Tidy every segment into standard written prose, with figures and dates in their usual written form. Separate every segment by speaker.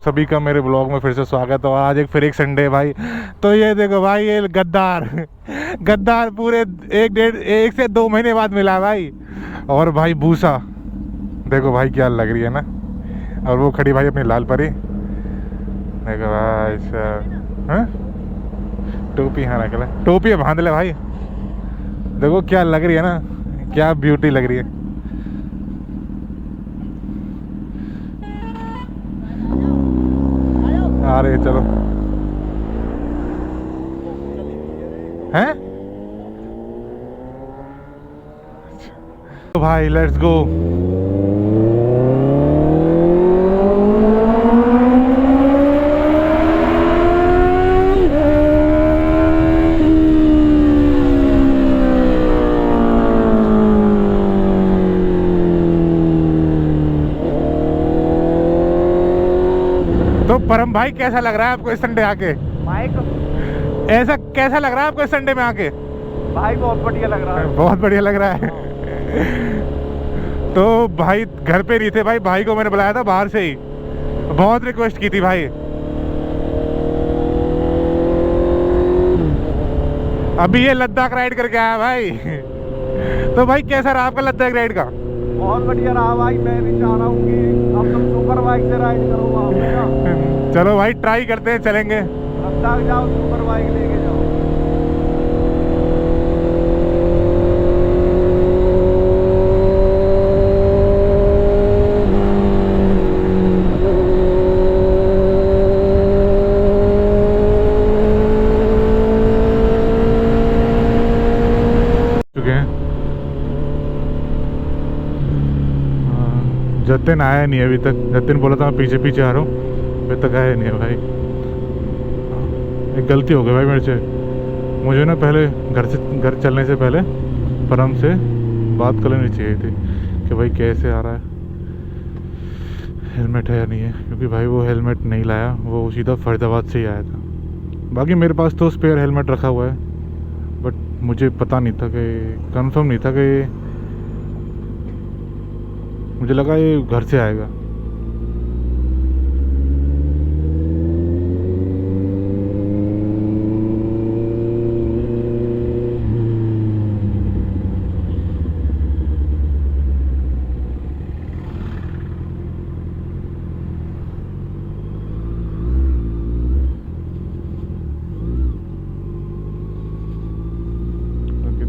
Speaker 1: सभी का मेरे ब्लॉग में फिर से स्वागत है। और आज फिर एक संडे भाई। तो ये देखो भाई, ये गद्दार गद्दार पूरे एक से 2 महीने बाद मिला भाई। और भाई भूसा देखो भाई क्या लग रही है ना। और वो खड़ी भाई अपनी लाल परी देखो भाई साहब। टोपी हाँ रख ले, टोपी बांध ले भाई। देखो क्या लग रही है ना, क्या ब्यूटी लग रही है। आ रहे चलो हैं तो भाई लेट्स गो। तो परम भाई कैसा लग रहा है आपको इस संडे आके? ऐसा कैसा लग रहा है आपको इस संडे में आके?
Speaker 2: भाई बहुत बढ़िया लग रहा है।
Speaker 1: बहुत बढ़िया लग रहा है। तो भाई घर पे नहीं थे भाई, भाई को मैंने बुलाया था बाहर से ही, बहुत रिक्वेस्ट की थी भाई। अभी ये लद्दाख राइड करके आया भाई। तो भाई कैसा रहा आपका लद्दाख राइड का?
Speaker 2: बहुत बढ़िया रहा भाई। मैं भी चाह रहा हूँ कि अब तुम सुपर बाइक से राइड करो वहाँ पे ना।
Speaker 1: चलो भाई ट्राई करते हैं, चलेंगे
Speaker 2: लद्दाख जाओ, सुपर बाइक लेके जाओ।
Speaker 1: जतिन आया नहीं अभी तक। जतिन बोला था मैं पीछे पीछे आ रहा हूँ, अभी तक आया नहीं है भाई। एक गलती हो गई भाई मेरे से। मुझे ना पहले घर चलने से पहले परम से बात कर लेनी चाहिए थी कि भाई कैसे आ रहा है, हेलमेट है या नहीं है। क्योंकि भाई वो हेलमेट नहीं लाया, वो सीधा फरीदाबाद से ही आया था। बाकी मेरे पास तो स्पेयर हेलमेट रखा हुआ है, बट मुझे पता नहीं था कि, कंफर्म नहीं था कि, मुझे लगा ये घर से आएगा।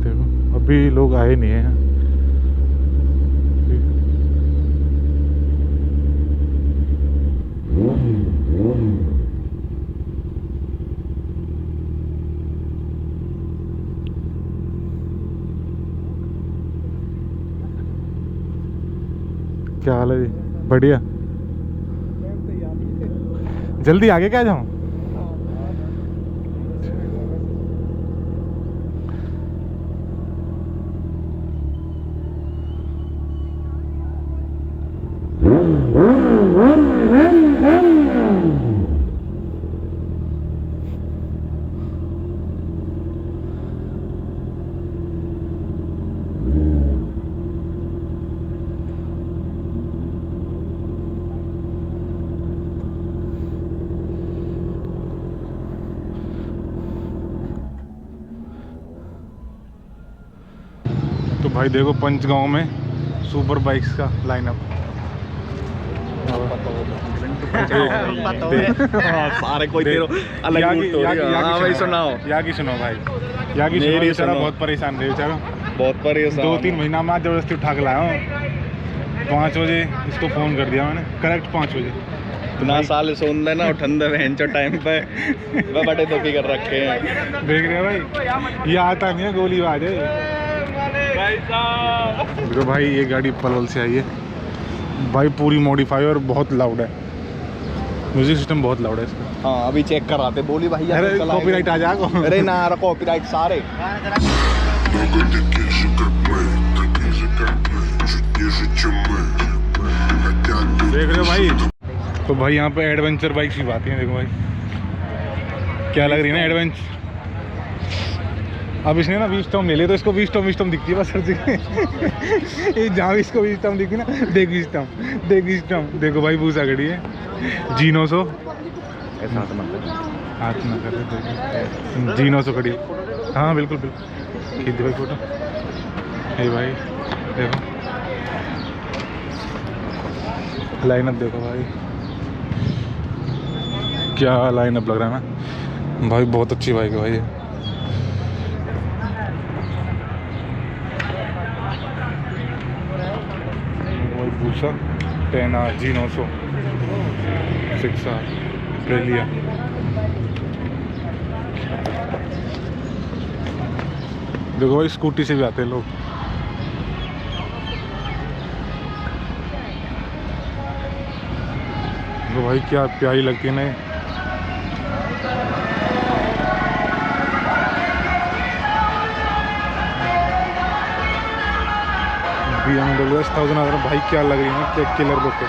Speaker 1: देखो अभी लोग आए नहीं हैं। क्या हाल है जी? बढ़िया। जल्दी आगे क्या जाऊं? तो भाई देखो पंचगांव में सुपर बाइक्स का लाइनअप।
Speaker 2: सारे कोई तेरो अलग भाई सुनाओ।
Speaker 1: यागी सुनो भाई, यागी सुनो। बेचारा बहुत परेशान रहे बेचारा,
Speaker 2: बहुत परेशान।
Speaker 1: 2-3 महीना में जबरदस्ती उठा के लाया हूँ। 5 बजे इसको फ़ोन कर दिया मैंने, करेक्ट 5 बजे।
Speaker 2: ना साल सुन देना उठंदे वेंचो टाइम पे वह बड़े दुखी कर रखे हैं।
Speaker 1: देख रहे हो भाई, ये आता नहीं है गोली बाज है देखो भाई। ये गाड़ी पलवल से आई है भाई, पूरी मॉडिफाई और बहुत लाउड है। म्यूजिक सिस्टम बहुत लाउड है इसका।
Speaker 2: हाँ अभी चेक कराते बोली भाई।
Speaker 1: अरे कॉपीराइट आ जाएगा।
Speaker 2: अरे ना कॉपीराइट सारे।
Speaker 1: देख रहे हो भाई। तो भाई यहाँ पे एडवेंचर बाइक्स भी आती हैं। देखो भाई क्या लग रही है ना, एडवेंचर अब इसने ना वीस्टॉम ले लिया तो इसको वीस्टॉम दिखती है बस हर जगह। ये जहाँ भी इसको वीस्टॉम दिखती ना, देख वीस्टॉम देखो भाई भूसा खड़ी है जीनो सो हाथ ना कर जीनो सो खड़ी। हाँ बिल्कुल खींच दे भाई फोटो। ये भाई देखो लाइनअप देखो भाई, क्या लाइनअप लग रहा है ना भाई, बहुत अच्छी बाइक है भाई ये। भाई भूसा 10R G900 6R अप्रेलिया। देखो भाई स्कूटी से भी आते हैं लोग। तो भाई क्या प्यारी लगती है ना ये। BMW S1000 भाई क्या लग रही है ना, क्या किलर लुक है।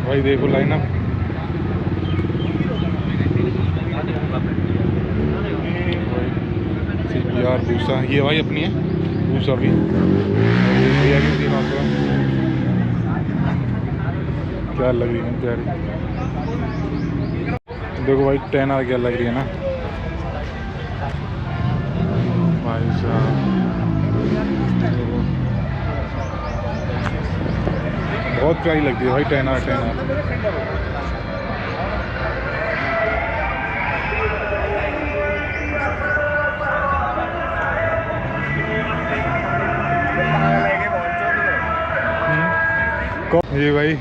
Speaker 1: भाई देखो लाइनअप, यार भूसा ये भाई अपनी है, भूसा भी भैया की थी वहाँ पर। क्या लग रही है प्यारी। देखो भाई 10R क्या लग रही है ना भाई साहब, बहुत प्यारी लगती है भाई 10R। ये भाई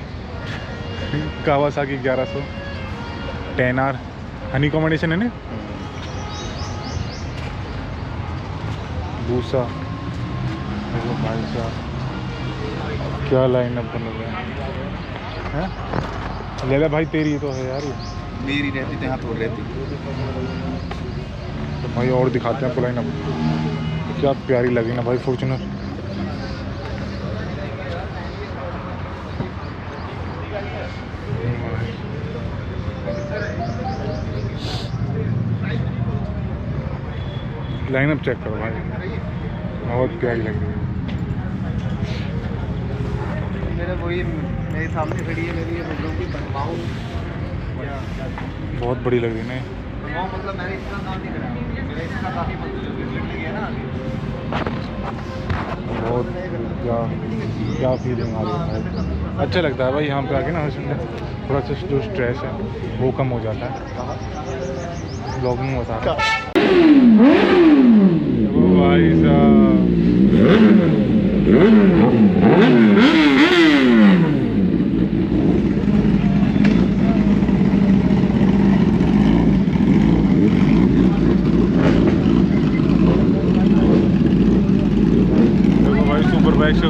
Speaker 1: कावासाकी 1100 10R हनी कॉम्बिनेशन है ना। भूसा देखो भाई साहब, क्या लाइनअप बन रहा है। ले ले भाई, तेरी तो है यार ये,
Speaker 2: मेरी रहती तो यहाँ थोड़ी रहती।
Speaker 1: तो भाई और दिखाते हैं आपको लाइनअप, क्या प्यारी लगी ना भाई फॉर्च्यूनर। लाइनअप चेक करो भाई, बहुत प्यारी लग रही है।
Speaker 2: मेरे वही मेरे सामने खड़ी है, मेरी ये मतलब कि बनवाऊँ
Speaker 1: बहुत बड़ी लग रही है ना।
Speaker 2: बनवाऊँ मतलब मैंने इसका काम नहीं करा, मेरा इसका काफ़ी मतलब है ना।
Speaker 1: बहुत क्या फीलिंग आ रही है भाई, अच्छा लगता है भाई यहाँ पे आके ना। थोड़ा सा जो स्ट्रेस है वो कम हो जाता है। ब्लॉगिंग बता रहा भाई साहब। देखो भाई सुपर बाइक से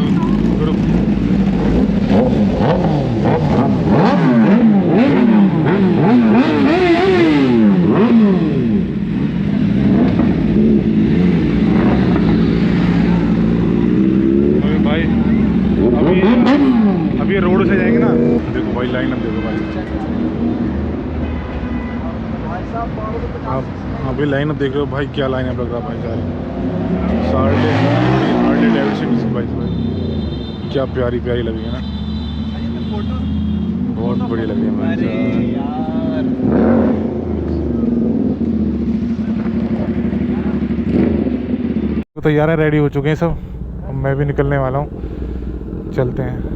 Speaker 1: अभी रोड से जाएंगे ना। देखो भाई लाइनअप देखो भाई, आप अभी लाइनअप देख रहे हो भाई, क्या लाइनअप लग रहा है भाई सारे हार्ले डेविडसन की बाइक भाई, क्या प्यारी लगी है ना, बहुत बढ़िया लगी है भाई। तो तैयार है, रेडी हो चुके हैं सब, मैं भी निकलने वाला हूँ, चलते हैं।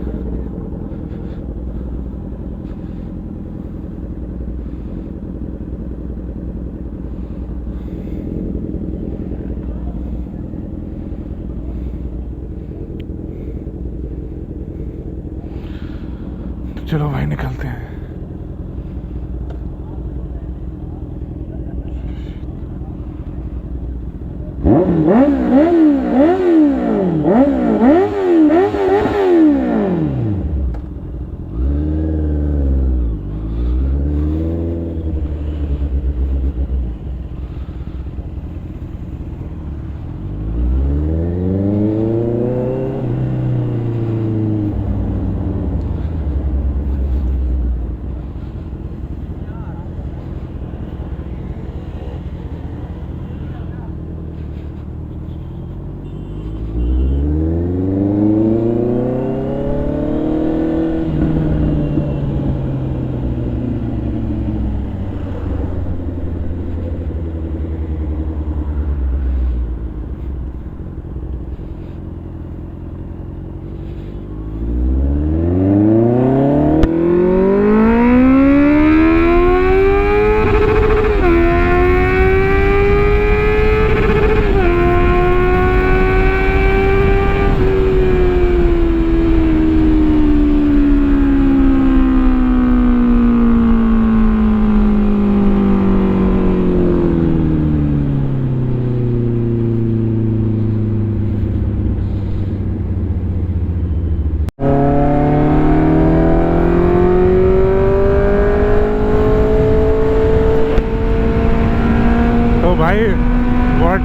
Speaker 1: तो चलो भाई निकलते हैं।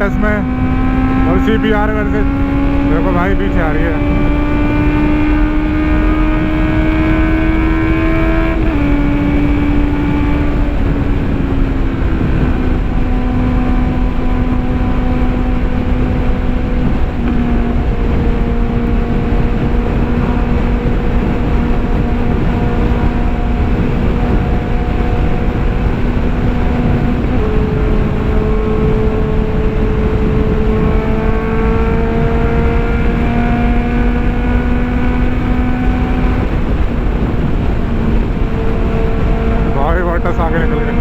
Speaker 1: लोटस में, और CBR से देखो भाई पीछे आ रही है। आगे निकल गए।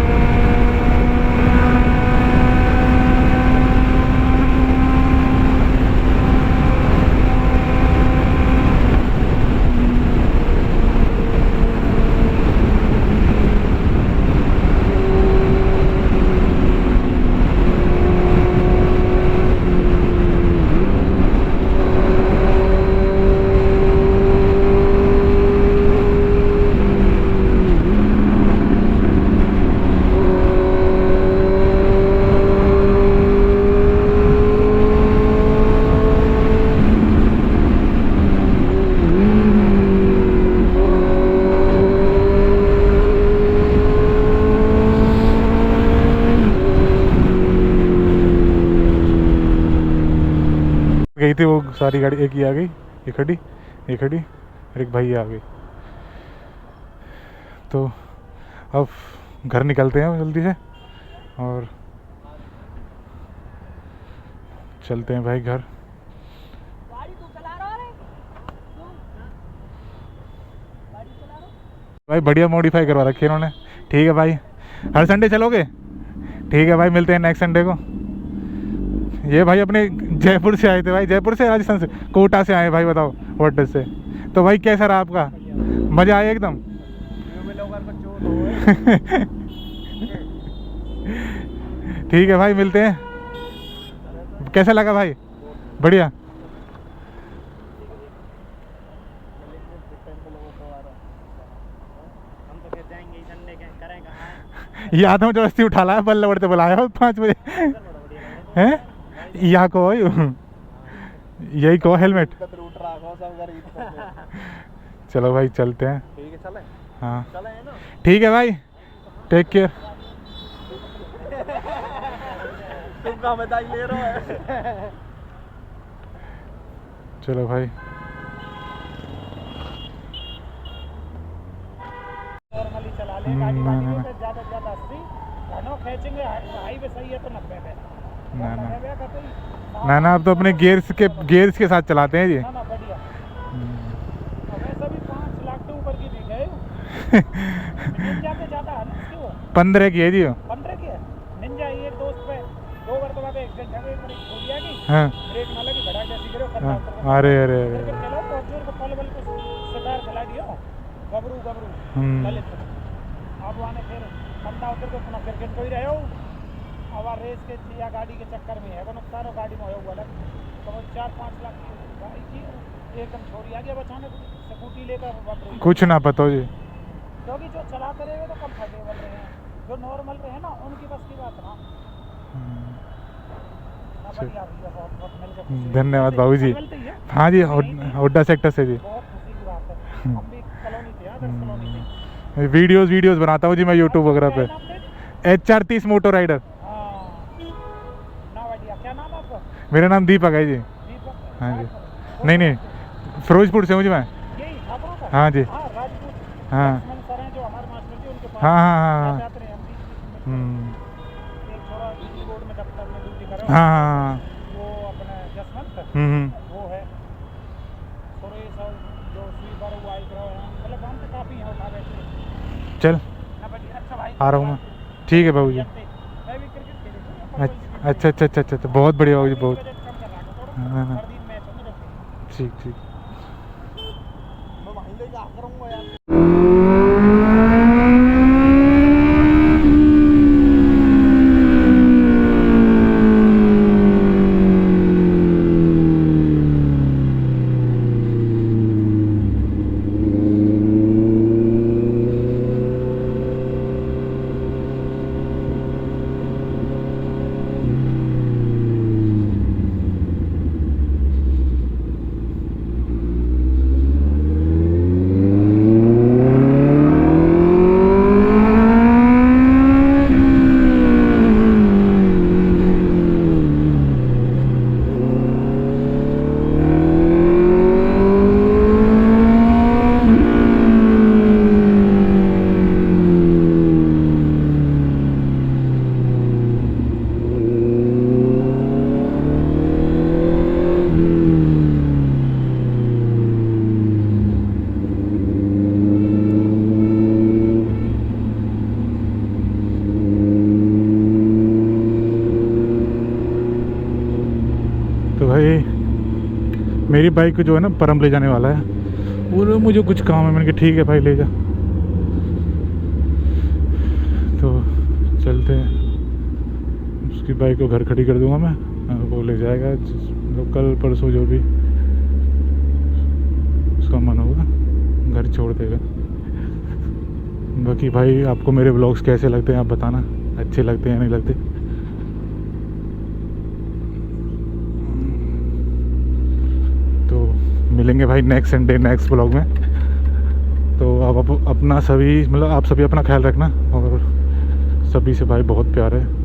Speaker 1: गई थी वो सारी गाड़ी, एक ही आ गई, एक खड़ी, एक खड़ी, और एक भाई आ गई। तो अब घर निकलते हैं जल्दी से और चलते हैं भाई घर। भाई बढ़िया मॉडिफाई करवा रखी है इन्होंने। ठीक है भाई, हर संडे चलोगे? ठीक है भाई, मिलते हैं नेक्स्ट संडे को। ये भाई अपने जयपुर से आए थे भाई, जयपुर से, राजस्थान से, कोटा से आए भाई, बताओ होटल से। तो भाई कैसा रहा आपका? मज़ा आया एकदम? ठीक है भाई, मिलते हैं। कैसा लगा भाई? बढ़िया। या तो जबरदस्ती उठा लाया, बल्ले बढ़ते बुलाया 5 बजे हैं। यहाँ को यही को हेलमेट। चलो भाई चलते हैं।
Speaker 2: ठीक है, चले।
Speaker 1: हाँ
Speaker 2: चले है ना?
Speaker 1: ठीक है भाई, टेक केयर।
Speaker 2: तुम कहाँ बधाई ले रहे हो?
Speaker 1: चलो भाई।
Speaker 2: नॉर्मली चला ले गाड़ी, ज़्यादा से ज़्यादा 80, घनों खींचेंगे, हाईवे सही है तो 90 पे।
Speaker 1: ना ना, अब तो अपने गेयर्स के साथ चलाते हैं जी।
Speaker 2: ना बढ़िया। वैसे भी 5 लाख के ऊपर की बिक है। निंजा के ज़्यादा है ना इसकी, वो
Speaker 1: 15 की है जी।
Speaker 2: 15 की है निंजा। एक दोस्त पे 2 बार तो वहाँ पे एक्सीडेंट हो गई, छोड़ी आ गई।
Speaker 1: हाँ
Speaker 2: ब्रेक ना लगी, भड़ाक जैसी गिरो।
Speaker 1: अरे अरे अरे,
Speaker 2: चलो बहुत जोर को पल बल को शिकार चला दियो, गबरू ललित। अब आने फिर बंदा उधर को पुनः क्रिकेट को ही रहे हो। अब रेस के या गाड़ी के चक्कर में है वो नुकसान हो, गाड़ी में हो अलग। तो 4-5 लाख की गाड़ी की एकदम छोड़ी आ गया बचाने, स्कूटी लेकर।
Speaker 1: कुछ ना पता जी,
Speaker 2: क्योंकि जो चलाते रहे तो कंफर्टेबल रहे हैं, जो नॉर्मल रहे ना उनकी बस की बात ना।
Speaker 1: धन्यवाद बाबू जी। हाँ जी, हुड्डा सेक्टर से जी।
Speaker 2: बहुत खुशी की बात है। हम भी कॉलोनी थे, आदर्श कॉलोनी थे।
Speaker 1: वीडियोस बनाता हूँ जी मैं यूट्यूब वगैरह पे। HR30 मोटो राइडर।
Speaker 2: क्या नाम आपका?
Speaker 1: मेरा नाम दीपक है जी।
Speaker 2: दीपक?
Speaker 1: हाँ जी। नहीं, फिरोजपुर से हूँ जी मैं।
Speaker 2: यही छात्रों का?
Speaker 1: हाँ जी।
Speaker 2: राजपूत।
Speaker 1: हाँ
Speaker 2: सर हैं जो हमारे मास्टर जी, उनके पास
Speaker 1: हाँ।
Speaker 2: छात्र हैं हम भी। एक छोरा दिल्ली बोर्ड में दफ्तर में ड्यूटी कर रहा है।
Speaker 1: हाँ।
Speaker 2: वो अपने जसवंत वो है। सुरेश और जो स्वीपर वो आई करो, मतलब काम तो काफ़ी है, उठा बैठे।
Speaker 1: चल
Speaker 2: अच्छा भाई,
Speaker 1: आ रहा हूँ मैं। ठीक है बाबू जी।
Speaker 2: मैं भी क्रिकेट खेली।
Speaker 1: अच्छा, बहुत बढ़िया बाबू जी, बहुत। हाँ ठीक।
Speaker 2: मैं वहीं ले जा करूँगा यार।
Speaker 1: मेरी बाइक को जो है ना परम ले जाने वाला है, वो मुझे कुछ काम है, मैंने कहा ठीक है भाई ले जा। तो चलते हैं, उसकी बाइक को घर खड़ी कर दूंगा मैं, वो ले जाएगा मतलब कल परसों जो भी उसका मन होगा घर छोड़ देगा। बाकी भाई आपको मेरे व्लॉग्स कैसे लगते हैं आप बताना, अच्छे लगते हैं या नहीं लगते। तो मिलेंगे भाई नेक्स्ट संडे नेक्स्ट व्लॉग में। तो आप अपना सभी मतलब आप सभी अपना ख्याल रखना, और सभी से भाई बहुत प्यार है।